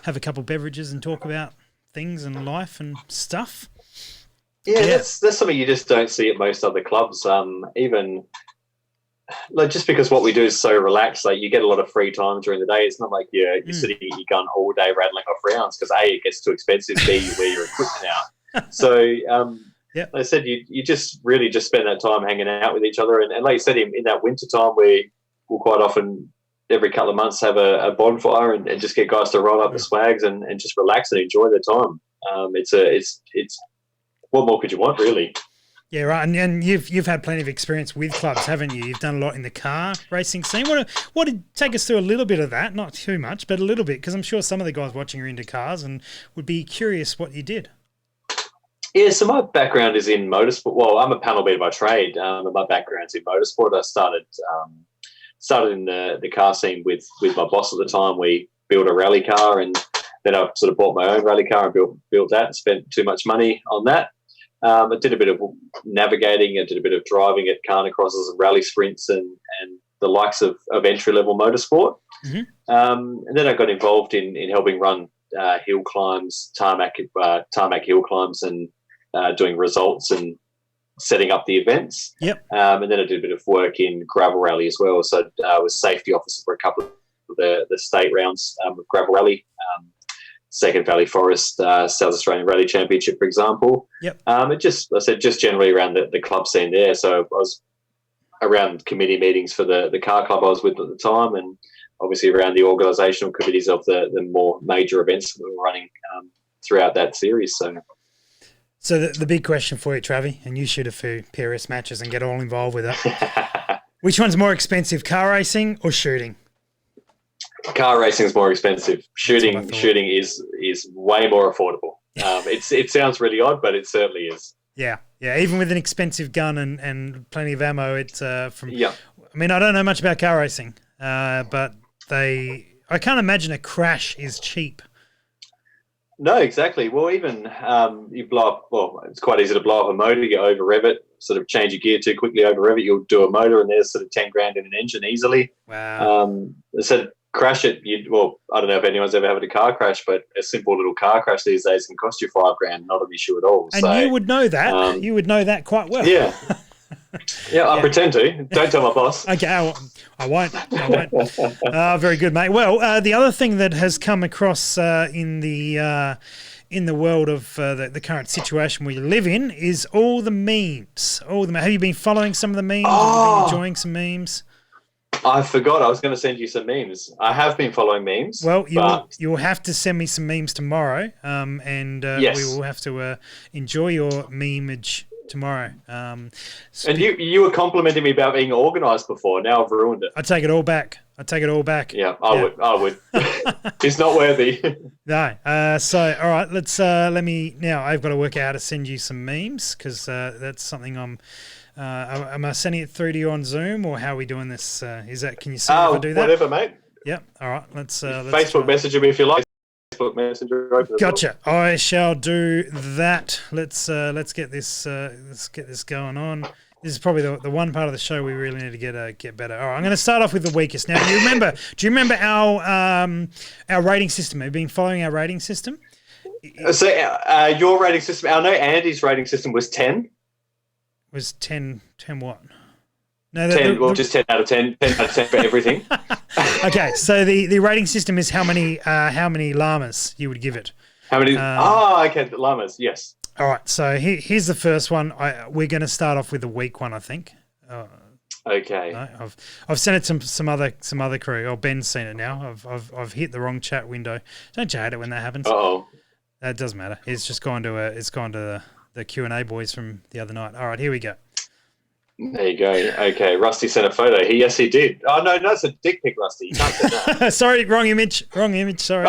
have a couple of beverages and talk about things and life and stuff. Yeah, that's something you just don't see at most other clubs. Even like just because what we do is so relaxed, like you get a lot of free time during the day. It's not like you're sitting at your gun all day rattling off rounds because A, it gets too expensive, B, you wear your equipment out. So like I said, you just really just spend that time hanging out with each other. And like you said, in that winter time, we will quite often every couple of months have a bonfire and just get guys to roll up the swags and just relax and enjoy their time. It's what more could you want, really? Yeah, right. And you've had plenty of experience with clubs, haven't you? You've done a lot in the car racing scene. What did take us through a little bit of that? Not too much, but a little bit, because I'm sure some of the guys watching are into cars and would be curious what you did. Yeah, so my background is in motorsport. Well, I'm a panel beater by trade, and my background's in motorsport. I started in the car scene with my boss at the time. We built a rally car, and then I sort of bought my own rally car and built that and spent too much money on that. I did a bit of navigating. I did a bit of driving at carnicrosses and rally sprints and the likes of entry-level motorsport. And then I got involved in helping run hill climbs, tarmac hill climbs and doing results and setting up the events. And then I did a bit of work in gravel rally as well. So I was safety officer for a couple of the state rounds of gravel rally. Second Valley Forest South Australian Rally Championship, for example. Just generally around the club scene there. So I was around committee meetings for the car club I was with at the time, and obviously around the organisational committees of the more major events that we were running throughout that series. So the big question for you, Travie, and you shoot a few PRS matches and get all involved with it. Which one's more expensive, car racing or shooting? Car racing is more expensive. Shooting is way more affordable. It sounds really odd, but it certainly is. Yeah. Even with an expensive gun and plenty of ammo, it's I mean, I don't know much about car racing, but I can't imagine a crash is cheap. No, exactly. Well, even you blow up. Well, it's quite easy to blow up a motor. You over rev it, sort of change your gear too quickly, over rev it. You'll do a motor, and there's sort of 10 grand in an engine easily. Wow. So crash it. I don't know if anyone's ever had a car crash, but a simple little car crash these days can cost you 5 grand, not an issue at all. And you would know that. You would know that quite well. Yeah. I pretend to. Don't tell my boss. Okay, I won't. Very good, mate. Well, the other thing that has come across in the world of the current situation we live in is all the memes. Have you been following some of the memes? Have you been enjoying some memes? I forgot I was going to send you some memes. I have been following memes. Well, you'll have to send me some memes tomorrow, and yes. We will have to enjoy your memeage tomorrow. And you were complimenting me about being organised before. Now I've ruined it. I take it all back. Yeah, I would. It's not worthy. No. So, all right, let's let me now. I've got to work out how to send you some memes because that's something I'm. Am I sending it through to you on Zoom or how are we doing this? Is that? Can you see if I do that? Whatever, mate. Yep. All right. Let's Facebook Messenger me if you like. Facebook Messenger open. Gotcha. I shall do that. Let's get this going on. This is probably the one part of the show we really need to get better. All right, I'm going to start off with the weakest. Now, do you remember our rating system? Have you been following our rating system? So your rating system, I know Andy's rating system was 10. Was 10 what? No, 10, well, just 10 out of 10, 10 out of 10 for everything. Okay, so the rating system is how many llamas you would give it. How many? Okay, the llamas, yes. All right, so here's the first one. We're going to start off with a weak one, I think. Okay. No, I've sent it to some other crew. Oh, Ben's seen it now. I've hit the wrong chat window. Don't you hate it when that happens? Uh-oh. It doesn't matter. It's just gone to the Q&A boys from the other night. All right, here we go. There you go. Okay, Rusty sent a photo. Yes, he did. Oh, no, it's a dick pic, Rusty. You can't say that. Sorry, wrong image. Sorry.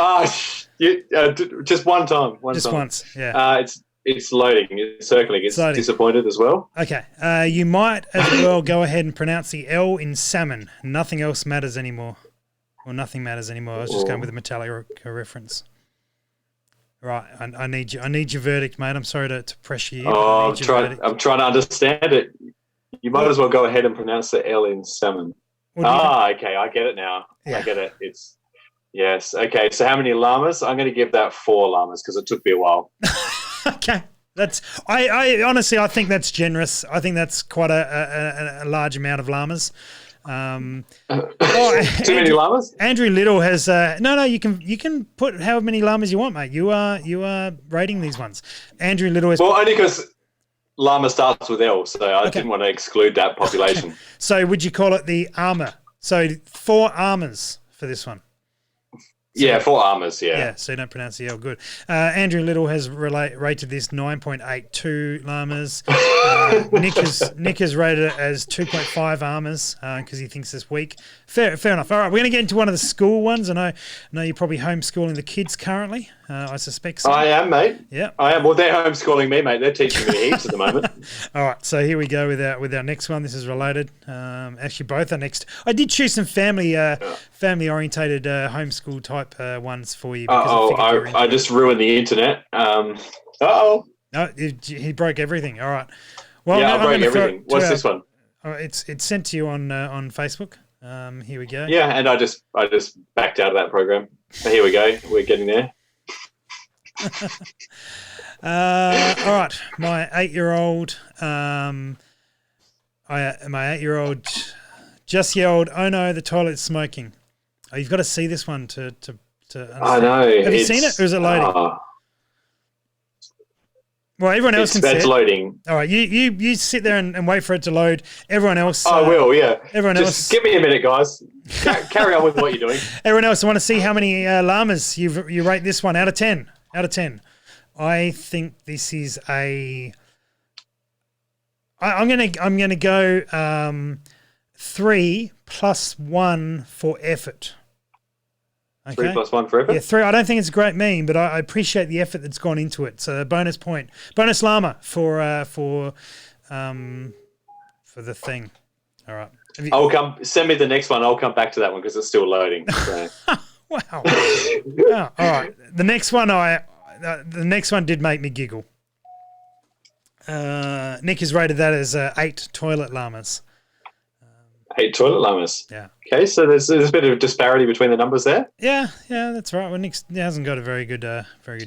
Just one time. Just once, yeah. It's loading. It's circling. It's loading. Disappointed as well. Okay. You might as well go ahead and pronounce the L in salmon. Nothing else matters anymore. Well, nothing matters anymore. I was just going with a Metallica reference. Right, I need your verdict, mate. I'm sorry to pressure you. I'm trying to understand it. You might as well go ahead and pronounce the L in salmon. Okay, I get it now. Yeah. I get it. Yes. Okay, so how many llamas? I'm going to give that 4 llamas because it took me a while. Okay, I honestly I think that's generous. I think that's quite a large amount of llamas. Too many llamas? Andrew Little has no. You can put however many llamas you want, mate. You are rating these ones. Andrew Little has only because llama starts with L, so I didn't want to exclude that population. Okay. So would you call it the armor? So 4 armors for this one. Yeah, 4 armors, yeah. Yeah, so you don't pronounce the L. Good. Andrew Little has rated this 9.82 llamas. Nick has rated it as 2.5 armors because he thinks it's weak. Fair enough. All right, we're going to get into one of the school ones. I know you're probably homeschooling the kids currently. I suspect so. I am, mate. Yeah. I am. Well, they're homeschooling me, mate. They're teaching me heaps at the moment. All right, so here we go with our next one. This is related. Actually, both are next. I did choose some family-orientated homeschool type ones for you. I just ruined the internet. No, he broke everything. All right. Well, yeah, I broke everything. What's this one? It's sent to you on Facebook. Here we go. Yeah, and I just backed out of that program. So here we go. We're getting there. All right, my 8-year-old, just yelled, "Oh no, the toilet's smoking!" Oh, you've got to see this one to understand. I know. Have you seen it, or is it loading? Well, everyone else can see it. It's loading. All right, you sit there and wait for it to load. Everyone else. I will, yeah. Everyone else. Just give me a minute, guys. Carry on with what you're doing. Everyone else, I want to see how many llamas you rate this one out of 10. Out of 10. I think this is a. I'm gonna go 3 plus 1 for effort. Okay. 3 plus 1 for effort? Yeah, 3. I don't think it's a great meme, but I appreciate the effort that's gone into it. So bonus point, bonus llama for the thing. All right. Send me the next one. I'll come back to that one because it's still loading. So. Wow. Oh, all right. The next one did make me giggle. Nick has rated that as 8 toilet llamas. 8 toilet llamas. Yeah. Okay, so there's a bit of disparity between the numbers there. Yeah, that's right. Well, Nick hasn't got a very good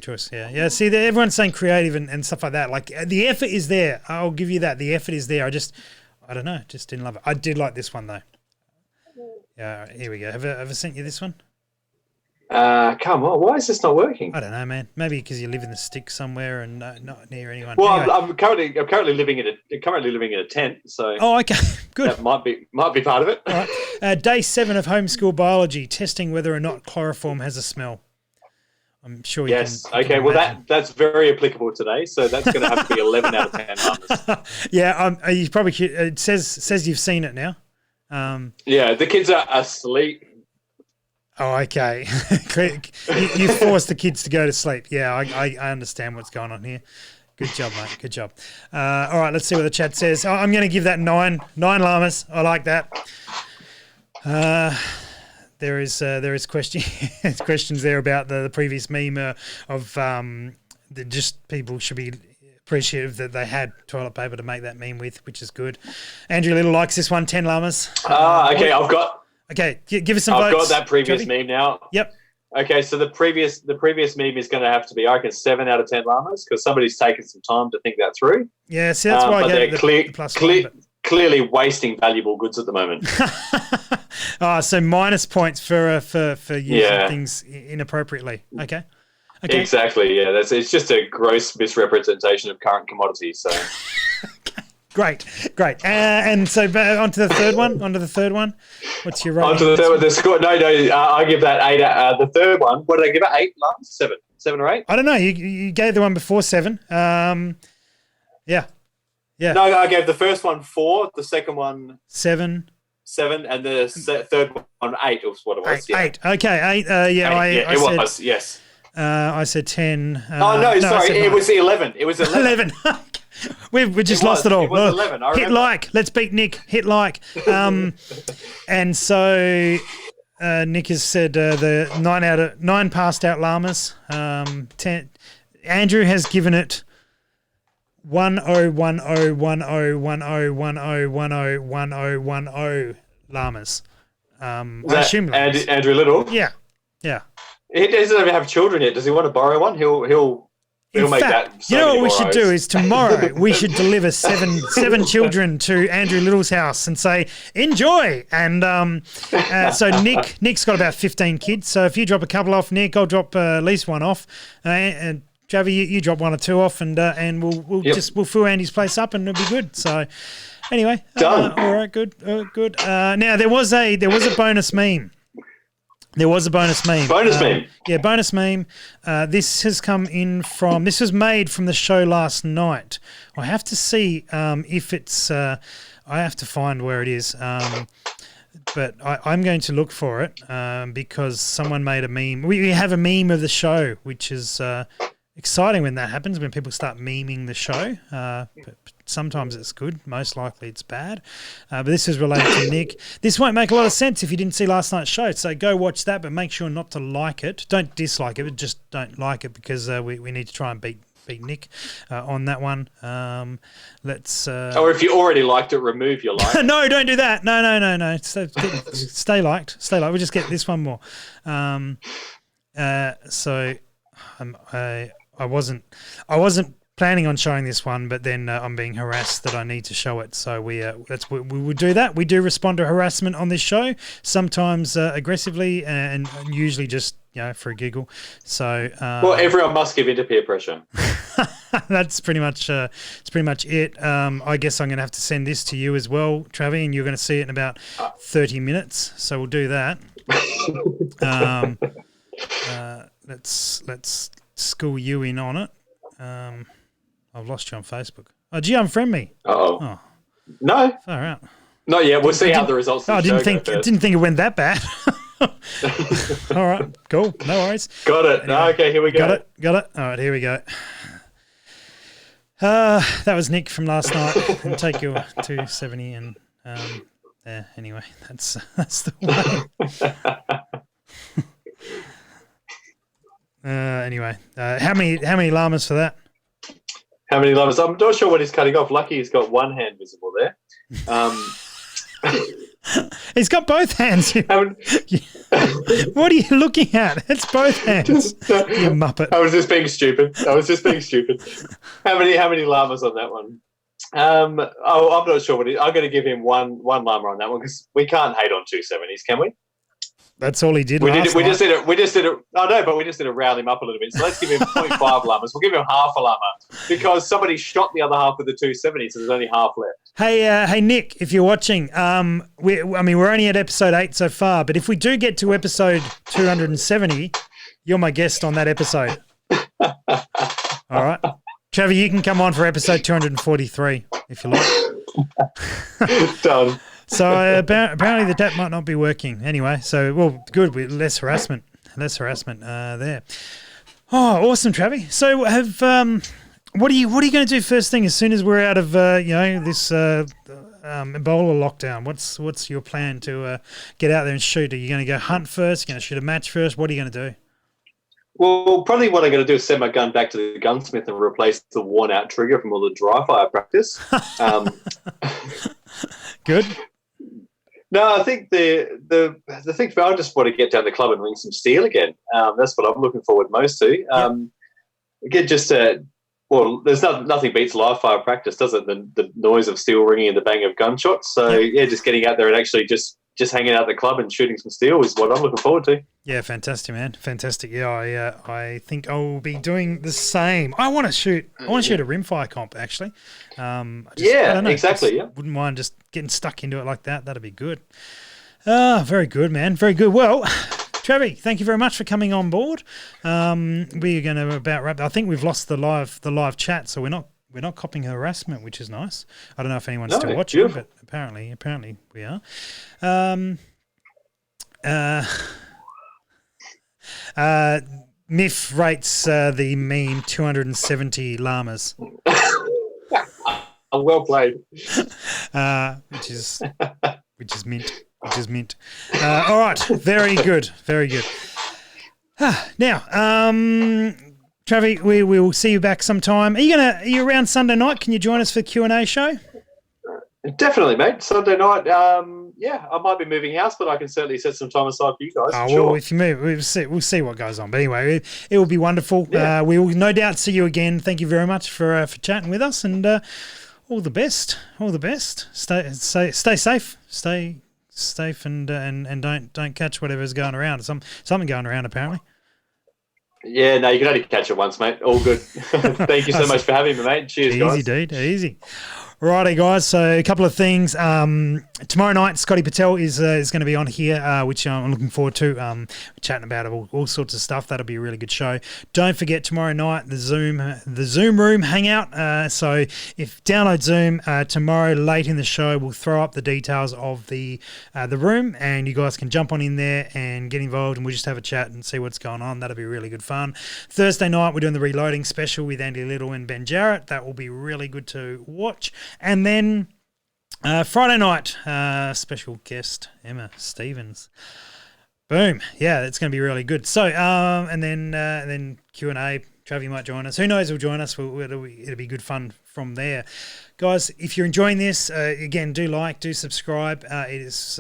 choice. Yeah. See, everyone's saying creative and stuff like that. Like the effort is there. I'll give you that. The effort is there. I don't know. Just didn't love it. I did like this one though. Yeah. Here we go. Have I ever sent you this one? Come on, why is this not working? I don't know, man. Maybe because you live in the sticks somewhere and not near anyone. Well, anyway. I'm currently living in a tent, so. Oh, okay, good. That might be part of it. All right. Day 7 of homeschool biology, testing whether or not chloroform has a smell. I'm sure you yes. can. Okay. Well, that's very applicable today. So that's going to have to be 11 out of 10 numbers. Yeah. You probably. It says you've seen it now. Yeah. The kids are asleep. Oh, okay. You forced the kids to go to sleep. Yeah, I understand what's going on here. Good job, mate. Good job. All right, let's see what the chat says. I'm going to give that 9 llamas. I like that. There is questions there about the previous meme of just people should be appreciative that they had toilet paper to make that meme with, which is good. Andrew Little likes this one, 10 llamas. Okay, give us some votes. I've got that previous meme now. Yep. Okay, so the previous meme is going to have to be, I reckon, 7 out of 10 llamas because somebody's taken some time to think that through. Yeah, see, that's why I gave it the plus one. Clearly wasting valuable goods at the moment. So minus points for using things inappropriately. Okay. Exactly. Yeah, it's just a gross misrepresentation of current commodities. So. Great. And so onto the third one. What's your rating? Onto the third one. The score. No. I give that 8. The third one. What did I give it? 8 llamas? 7 or 8? I don't know. You gave the one before 7. Yeah. No, I gave the first one 4, the second one 7, and the third one 8 was what it was. 8. Okay, 8. I it said, was. Yes. I said 10. Sorry, it was 11. It was 11. We just lost it all. It was 11. I hit like. Let's beat Nick. Hit like. And so Nick has said the 9 passed out llamas. 10. Andrew has given it 10101010101010 llamas. I assume Andrew Little. Yeah. He doesn't even have children yet. Does he want to borrow one? He'll make that. You know what we should do is tomorrow we should deliver seven children to Andrew Little's house and say enjoy. And so Nick's got about 15 kids. So if you drop a couple off, Nick, I'll drop at least one off. And Travie, you drop 1 or 2 off, and we'll fill Andy's place up, and it'll be good. So anyway, done. All right, good. Now there was a bonus meme. Bonus meme. Yeah, bonus meme. This has come in from. This was made from the show last night. I have to see if it's. I have to find where it is. But I'm going to look for it because someone made a meme. We have a meme of the show, which is exciting when that happens, when people start memeing the show. But sometimes it's good. Most likely it's bad. But this is related to Nick. This won't make a lot of sense if you didn't see last night's show. So go watch that, but make sure not to like it. Don't dislike it, but just don't like it because we need to try and beat Nick on that one. Let's. Or if you already liked it, remove your like. No, don't do that. No. Stay liked. We'll just get this one more. I wasn't planning on showing this one, but then I'm being harassed that I need to show it. So we would do that. We do respond to harassment on this show, sometimes aggressively and usually just for a giggle. So well, everyone must give in to peer pressure. That's pretty much it. I guess I'm going to have to send this to you as well, Travie, and you're going to see it in about 30 minutes. So we'll do that. Let's school you in on it. I've lost you on Facebook. Oh, gee, unfriend me. Oh. No. Far out. Not yet. We'll see how the results. I didn't think it went that bad. All right, cool. No worries. Got it. Anyway, okay, here we go. Got it. All right, here we go. That was Nick from last night. And take your 270 and anyway, that's the one. Anyway, how many llamas for that? How many llamas? I'm not sure what he's cutting off. Lucky he's got one hand visible there. He's got both hands. What are you looking at? It's both hands. You muppet. I was just being stupid. How many llamas on that one? I'm not sure what I'm going to give him one llama on that one because we can't hate on 270s, can we? That's all he did. We just did it. Oh no, but we just did it round him up a little bit. So let's give him 0.5 llamas. We'll give him half a llama because somebody shot the other half with the 270, so there's only half left. Hey Nick, if you're watching, we're only at episode 8 so far, but if we do get to episode 270, you're my guest on that episode. All right, Travie, you can come on for episode 243 if you like. Done. So apparently the tap might not be working. Anyway, so well, good. Less harassment there. Oh, awesome, Travie. So what are you going to do first thing as soon as we're out of this Ebola lockdown? What's your plan to get out there and shoot? Are you going to go hunt first? Are you going to shoot a match first? What are you going to do? Well, probably what I'm going to do is send my gun back to the gunsmith and replace the worn-out trigger from all the dry fire practice. Good. No, I think the thing for I just want to get down the club and ring some steel again. That's what I'm looking forward most to. Again, just well, there's nothing beats live fire practice, does it? The noise of steel ringing and the bang of gunshots. So yeah, just getting out there and actually just hanging out at the club and shooting some steel is what I'm looking forward to. Yeah, fantastic, man. Fantastic. Yeah, I think I will be doing the same. I want to shoot a rimfire comp, actually. I don't know, exactly. Yeah, wouldn't mind just getting stuck into it like that. That'd be good. Very good, man. Very good. Well, Travie, thank you very much for coming on board. We're going to about wrap. I think we've lost the live chat, so we're not copying harassment, which is nice. I don't know if anyone's still watching, but apparently we are. Miff rates the meme 270 llamas. Well played. Which is mint. All right, very good. Now, Travie, we will see you back sometime. Are you around Sunday night? Can you join us for the Q&A show? Definitely, mate. Sunday night. I might be moving house, but I can certainly set some time aside for you guys. Well, if you move, we'll see what goes on. But anyway, it will be wonderful. Yeah. We will no doubt see you again. Thank you very much for chatting with us, and all the best. All the best. Stay safe. Stay safe, and don't catch whatever's going around. Something going around apparently. Yeah, no, you can only catch it once, mate. All good. Thank you so much for having me, mate. Cheers, guys. Easy, dude. Easy. Righty, guys. So a couple of things. Tomorrow night, Scotty Patel is going to be on here, which I'm looking forward to. Chatting about all sorts of stuff. That'll be a really good show. Don't forget tomorrow night the Zoom room hangout. So if download Zoom tomorrow late in the show, we'll throw up the details of the room, and you guys can jump on in there and get involved, and we'll just have a chat and see what's going on. That'll be really good fun. Thursday night, we're doing the reloading special with Andy Little and Ben Jarrett. That will be really good to watch. And then Friday night, special guest Emma Stevens. Boom! Yeah, it's going to be really good. So, and then Q&A. Travie might join us. Who knows? Who'll join us. It'll be good fun from there, guys. If you're enjoying this, again, do subscribe. It is.